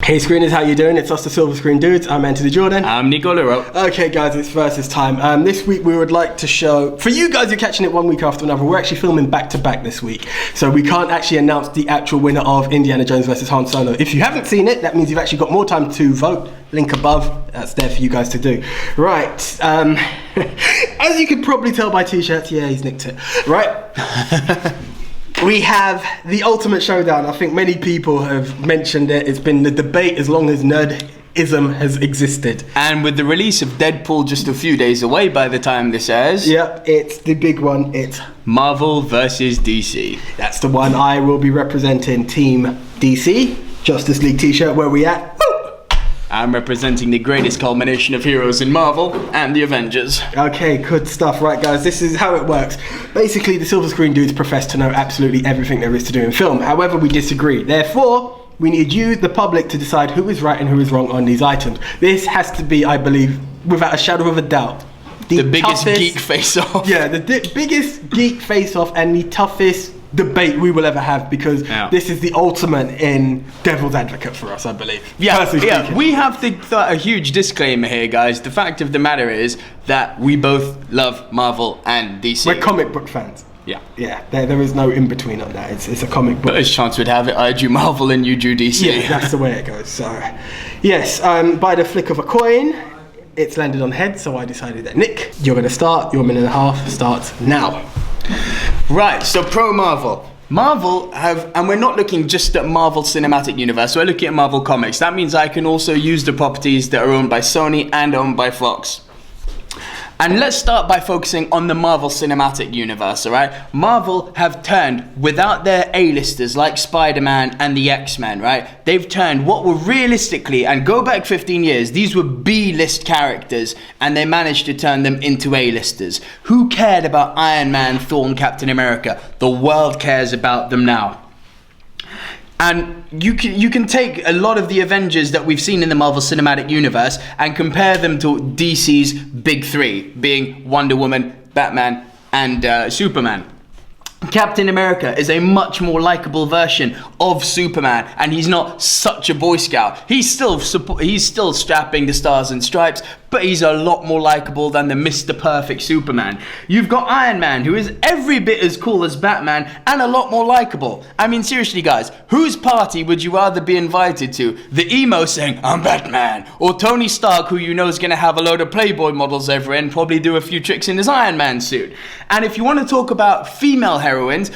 Hey screeners, how you doing? It's us, the Silver Screen Dudes. I'm Anthony Jordan. I'm Nico Lero. Okay guys, it's versus time. This week we would like to show, for you guys who are catching it one week after another, we're actually filming back to back this week. So we can't actually announce the actual winner of Indiana Jones versus Han Solo. If you haven't seen it, that means you've actually got more time to vote. Link above, that's there for you guys to do. Right, as you could probably tell by t-shirts, yeah, he's nicked it. Right. We have the ultimate showdown. I think many people have mentioned it. It's been the debate as long as nerdism has existed. And with the release of Deadpool just a few days away by the time this airs. Yep, it's the big one. It's Marvel versus DC. That's the one. I will be representing Team DC. Justice League t-shirt, where we at? I'm representing the greatest culmination of heroes in Marvel and the Avengers. Okay, good stuff. Right, guys, this is how it works. Basically, the Silver Screen Dudes profess to know absolutely everything there is to do in film. However, we disagree. Therefore, we need you, the public, to decide who is right and who is wrong on these items. This has to be, I believe, without a shadow of a doubt, the biggest geek face-off. Yeah, the biggest geek face-off and the toughest debate we will ever have, because this is the ultimate in devil's advocate for us, I believe. Yeah, we have a huge disclaimer here, guys. The fact of the matter is that we both love Marvel and DC. We're comic book fans. Yeah. There is no in between on that. It's a comic book. But as chance would have it, I do Marvel and you do DC. Yeah, that's the way it goes. So, yes, by the flick of a coin, it's landed on head. So I decided that Nick, you're going to start. Your minute and a half starts now. Right, so pro Marvel. Marvel have, and we're not looking just at Marvel Cinematic Universe, we're looking at Marvel Comics. That means I can also use the properties that are owned by Sony and owned by Fox. And let's start by focusing on the Marvel Cinematic Universe, alright? Marvel have turned, without their A-listers like Spider-Man and the X-Men, right? They've turned what were realistically, and go back 15 years, these were B-list characters, and they managed to turn them into A-listers. Who cared about Iron Man, Thor, and Captain America? The world cares about them now. And you can take a lot of the Avengers that we've seen in the Marvel Cinematic Universe and compare them to DC's big three, being Wonder Woman, Batman, and Superman. Captain America is a much more likable version of Superman, and he's not such a Boy Scout. He's still strapping the stars and stripes, but he's a lot more likable than the Mr. Perfect Superman. You've got Iron Man, who is every bit as cool as Batman and a lot more likable. I mean, seriously, guys, whose party would you rather be invited to? The emo saying, "I'm Batman," or Tony Stark, who you know is going to have a load of Playboy models over and probably do a few tricks in his Iron Man suit? And if you want to talk about female heroines,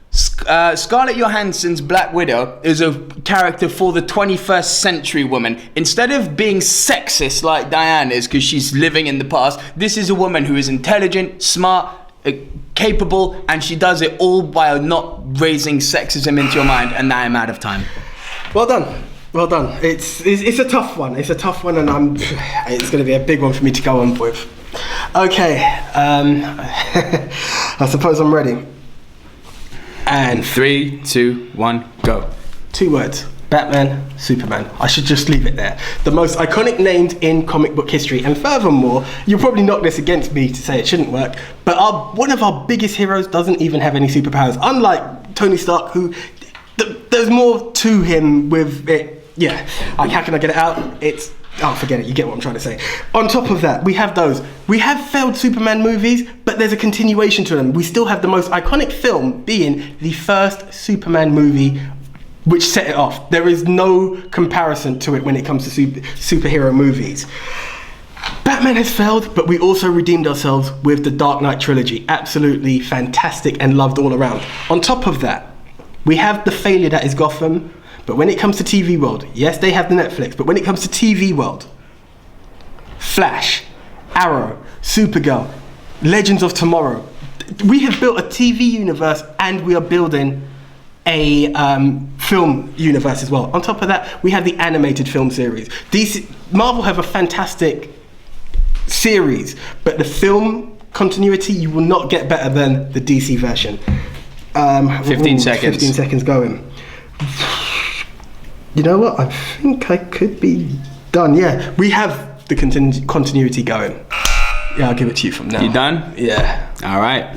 Scarlett Johansson's Black Widow is a character for the 21st century woman. Instead of being sexist like Diane is because she's living in the past, this is a woman who is intelligent, smart, capable, and she does it all while not raising sexism into your mind. And now I'm out of time. Well done. Well done. It's a tough one. It's a tough one, and it's going to be a big one for me to go on with. Okay, I suppose I'm ready. And 3, 2, 1, go. 2 words. Batman, Superman. I should just leave it there. The most iconic names in comic book history. And furthermore, you'll probably knock this against me to say it shouldn't work, but one of our biggest heroes doesn't even have any superpowers. Unlike Tony Stark, who there's more to him with it. Yeah, how can I get it out? Forget it, you get what I'm trying to say. On top of that, we have those. We have failed Superman movies, but there's a continuation to them. We still have the most iconic film being the first Superman movie, which set it off. There is no comparison to it when it comes to superhero movies. Batman has failed, but we also redeemed ourselves with the Dark Knight trilogy. Absolutely fantastic and loved all around. On top of that, we have the failure that is Gotham. But when it comes to TV world, yes, they have the Netflix, but when it comes to TV world, Flash, Arrow, Supergirl, Legends of Tomorrow, we have built a TV universe and we are building a film universe as well. On top of that, we have the animated film series. Marvel have a fantastic series, but the film continuity, you will not get better than the DC version. 15 seconds. 15 seconds going. You know what? I think I could be done. Yeah, we have the continuity going. Yeah, I'll give it to you from now. You done? Yeah. All right.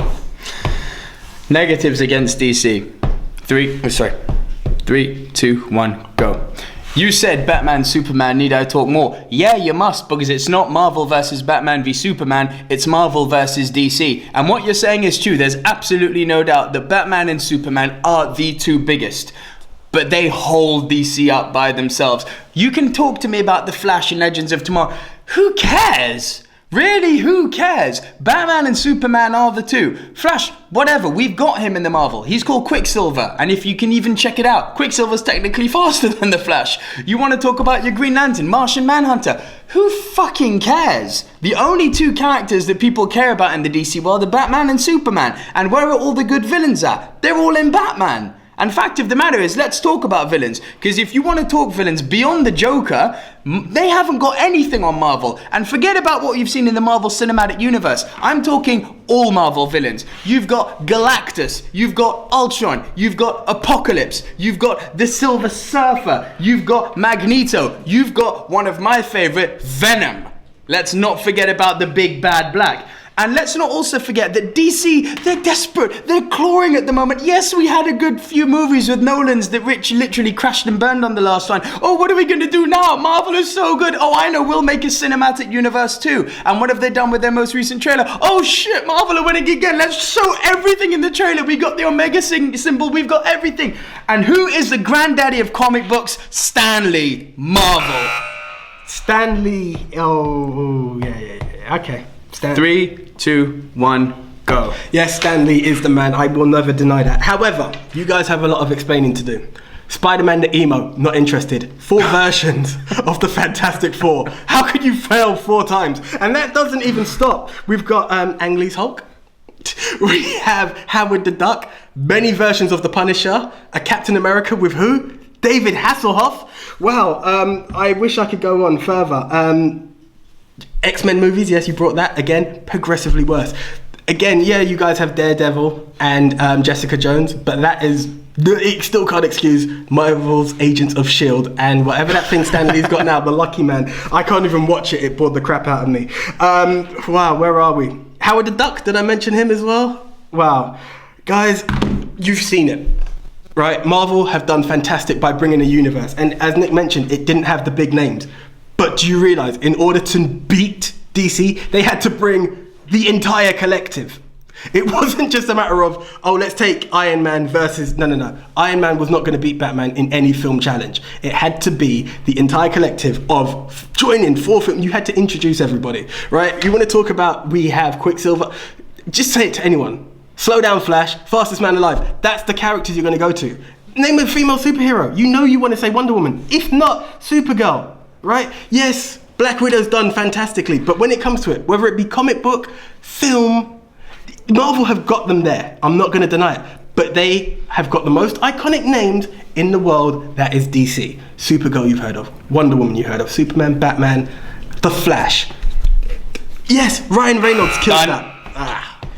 Negatives against DC. 3, 2, 1, go. You said Batman, Superman, need I talk more? Yeah, you must, because it's not Marvel versus Batman v Superman, it's Marvel versus DC. And what you're saying is true. There's absolutely no doubt that Batman and Superman are the two biggest. But they hold DC up by themselves. You can talk to me about The Flash and Legends of Tomorrow. Who cares? Really, who cares? Batman and Superman are the two. Flash, whatever, we've got him in the Marvel. He's called Quicksilver, and if you can even check it out, Quicksilver's technically faster than the Flash. You want to talk about your Green Lantern, Martian Manhunter? Who fucking cares? The only two characters that people care about in the DC world are Batman and Superman. And where are all the good villains at? They're all in Batman. And fact of the matter is, let's talk about villains. Because if you want to talk villains beyond the Joker, they haven't got anything on Marvel. And forget about what you've seen in the Marvel Cinematic Universe. I'm talking all Marvel villains. You've got Galactus, you've got Ultron, you've got Apocalypse, you've got the Silver Surfer, you've got Magneto, you've got one of my favorite, Venom. Let's not forget about the big bad black. And let's not also forget that DC, they're desperate. They're clawing at the moment. Yes, we had a good few movies with Nolan's that Rich literally crashed and burned on the last one. Oh, what are we going to do now? Marvel is so good. Oh, I know, we'll make a cinematic universe too. And what have they done with their most recent trailer? Oh shit, Marvel are winning again. Let's show everything in the trailer. We got the Omega symbol. We've got everything. And who is the granddaddy of comic books? Stan Lee. Marvel. Stan Lee. Oh, yeah. Okay. 3, 2, 1, go. Yes, Stan Lee is the man. I will never deny that. However, you guys have a lot of explaining to do. Spider-Man the emo, not interested. 4 versions of the Fantastic Four. How could you fail 4 times? And that doesn't even stop. We've got Ang Lee's Hulk. We have Howard the Duck. Many versions of the Punisher. A Captain America with who? David Hasselhoff. Wow, I wish I could go on further. X-Men movies, yes, you brought that. Again, progressively worse. Again, yeah, you guys have Daredevil and Jessica Jones, but that is... It still can't excuse Marvel's Agents of S.H.I.E.L.D. and whatever that thing Stan Lee's got now, the Lucky Man. I can't even watch it. It bored the crap out of me. Wow, where are we? Howard the Duck, did I mention him as well? Wow. Guys, you've seen it. Right? Marvel have done fantastic by bringing a universe. And as Nick mentioned, it didn't have the big names. But do you realise, in order to beat DC, they had to bring the entire collective. It wasn't just a matter of, oh, let's take Iron Man versus... No. Iron Man was not going to beat Batman in any film challenge. It had to be the entire collective of joining 4 films. You had to introduce everybody, right? You want to talk about, we have Quicksilver. Just say it to anyone. Slow down, Flash, fastest man alive. That's the characters you're going to go to. Name a female superhero. You know you want to say Wonder Woman. If not, Supergirl. Right? Yes, Black Widow's done fantastically, but when it comes to it, whether it be comic book, film, Marvel have got them there. I'm not going to deny it, but they have got the most iconic names in the world. That is DC. Supergirl you've heard of, Wonder Woman you heard of, Superman, Batman, The Flash. Yes, Ryan Reynolds killed that.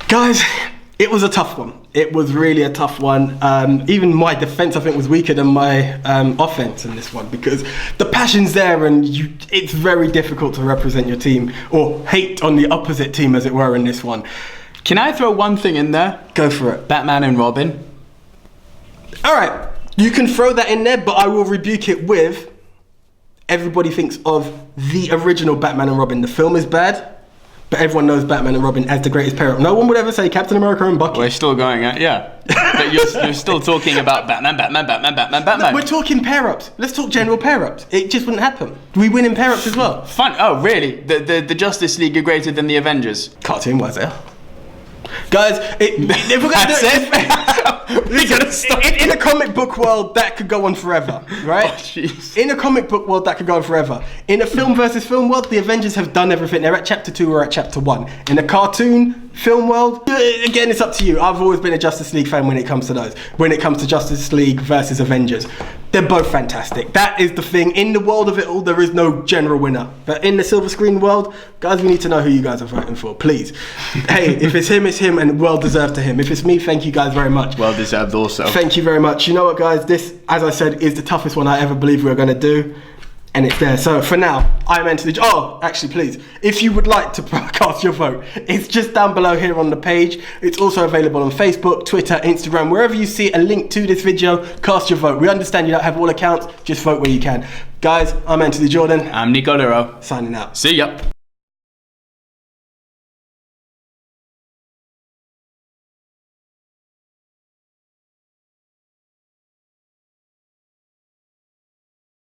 Guys, it was a tough one. It was really a tough one. Even my defense, I think, was weaker than my offense in this one, because the passion's there and it's very difficult to represent your team or hate on the opposite team, as it were, in this one. Can I throw one thing in there? Go for it. Batman and Robin. All right, you can throw that in there, but I will rebuke it with everybody thinks of the original Batman and Robin. The film is bad, but everyone knows Batman and Robin as the greatest pair up. No one would ever say Captain America and Bucky. We're still going at, yeah. But you're still talking about Batman. No, we're talking pair-ups. Let's talk general pair-ups. It just wouldn't happen. We win in pair-ups as well. Fun. Oh, really? The Justice League are greater than the Avengers? Cartoon was there. Guys, if we're going to do it, in a comic book world, that could go on forever, right? Oh, jeez. In a comic book world, that could go on forever. In a film versus film world, the Avengers have done everything. They're at chapter 2 or at chapter 1. In a cartoon film world, again, it's up to you. I've always been a Justice League fan when it comes to those. When it comes to Justice League versus Avengers, they're both fantastic. That is the thing. In the world of it all, there is no general winner. But in the silver screen world, guys, we need to know who you guys are voting for, please. Hey, if it's him, and well deserved to him. If it's me, thank you guys very much. Well deserved also. Thank you very much. You know what, guys? This, as I said, is the toughest one I ever believed we were going to do. and it's there. So for now, I'm Enter the... Oh, actually, please, if you would like to cast your vote, it's just down below here on the page. It's also available on Facebook, Twitter, Instagram, wherever you see a link to this video, cast your vote. We understand you don't have all accounts, just vote where you can. Guys, I'm Enter the Jordan. I'm Nico Lero. Signing out. See ya.